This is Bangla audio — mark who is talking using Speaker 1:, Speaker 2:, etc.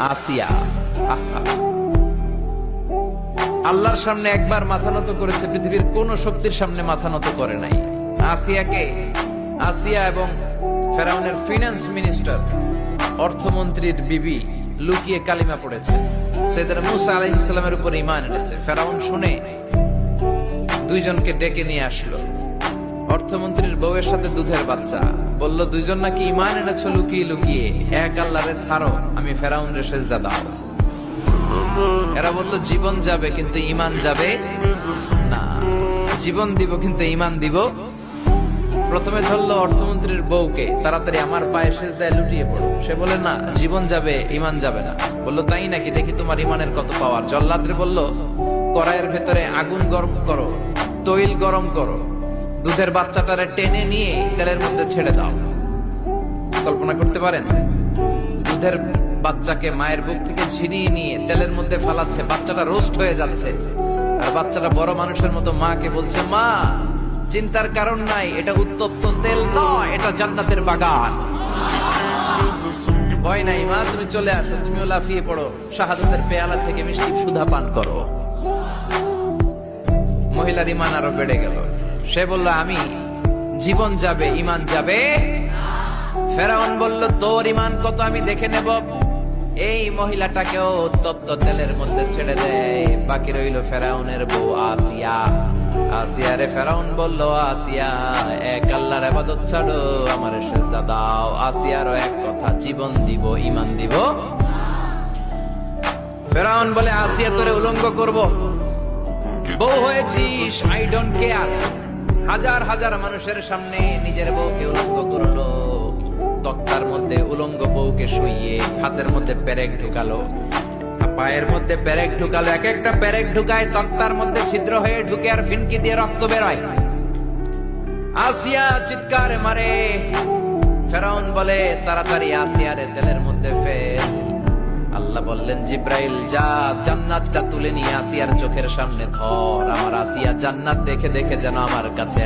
Speaker 1: আসিয়া আল্লাহর সামনে একবার মাথা নত করেছে, পৃথিবীর কোন শক্তির সামনে মাথা নত করে নাই। আসিয়া এবং ফেরাউনের ফিনান্স মিনিস্টার, অর্থমন্ত্রীর বিবি লুকিয়ে কালিমা পড়েছে, সাইয়েদনা মূসা আলাইহিস সালামের উপর ঈমান এনেছে। ফেরাউন শুনে দুইজনকে ডেকে নিয়ে আসলো। অর্থমন্ত্রীর বউয়ের সাথে দুধের বাচ্চা, বলল দুইজন নাকি ঈমান এনেছো লুকিয়ে লুকিয়ে, এক আল্লাহরে ছাড়ো, আমি ফেরাউনরে সেজদা দাও। এরা বলল জীবন যাবে কিন্তু ঈমান যাবে না, জীবন দিব কিন্তু ঈমান দিব। প্রথমে ধরলো অর্থমন্ত্রীর বউকে, তাড়াতাড়ি আমার পায়ে সেজদায় লুটিয়ে পড়ো। সে বলে না, জীবন যাবে ঈমান যাবে না। বললো তাই নাকি, দেখি তোমার ঈমানের কত পাওয়ার। জল্লাদরে বলল কড়াইয়ের ভেতরে আগুন গরম করো, তৈল গরম করো, দুধের বাচ্চাটারে টেনে নিয়ে তেলের মধ্যে ছেড়ে দাও। কল্পনা করতে পারেন? দুধের বাচ্চাকে মায়ের বুক থেকে ছিনিয়ে নিয়ে তেলের মধ্যে ফালাচ্ছে, বাচ্চাটা রোস্ট হয়ে যাচ্ছে, আর বাচ্চাটা বড় মানুষের মতো মাকে বলছে, মা চিন্তার কারণ নাই, এটা উত্তপ্ত তেল নয়, এটা জান্নাতের বাগান। ভয় নাই মা, তুমি চলে আসো, তুমিও লাফিয়ে পড়ো, শাহাদাতের পেয়ালা থেকে মিষ্টি সুধা পান করো। মহিলার ঈমান আরো বেড়ে গেল। সে বলল আমি জীবন যাবে ঈমান যাবে। ফেরাউন বলল তোর ঈমান কত আমি দেখে নেব। এই মহিলাটাকেও উত্তপ্ত তেলের মধ্যে ছেড়ে দেয়। বাকি রইল ফেরাউনের বউ আসিয়া। আসিয়ারে ফেরাউন বলল, আসিয়া এক আল্লাহর ইবাদত ছাড়ো, আমারে সেজদা দাও। আসিয়ারও এক কথা, জীবন দিব ঈমান দিব। ফেরাউন বলে, আসিয়া তোরে উলঙ্গ করব, বউ হয়েছিস, আই ডোন্ট কেয়ার। হাজার হাজার মানুষের সামনে নিজের বউকে উলঙ্গ করলো। তক্তার মধ্যে উলঙ্গ বউকে শুইয়ে হাতের মধ্যে পেরেক ঢুকালো, পায়ের মধ্যে পেরেক ঢুকালো। এক একটা পেরেক ঢুকায় তক্তার মধ্যে ছিদ্র হয়ে ঢুকে আর ফিনকি দিয়ে রক্ত বেরোয়। আসিয়া চিৎকার মারে। ফেরাউন বলে তাড়াতাড়ি আসিয়ারে তেলের মধ্যে ফেল। আল্লাহ বললেন জিব্রাইল যা, জান্নাতটা তুলে নিয়ে আসিয়ার চোখের সামনে ধর। আমার আসিয়া জান্নাত দেখে দেখে যেন আমার কাছে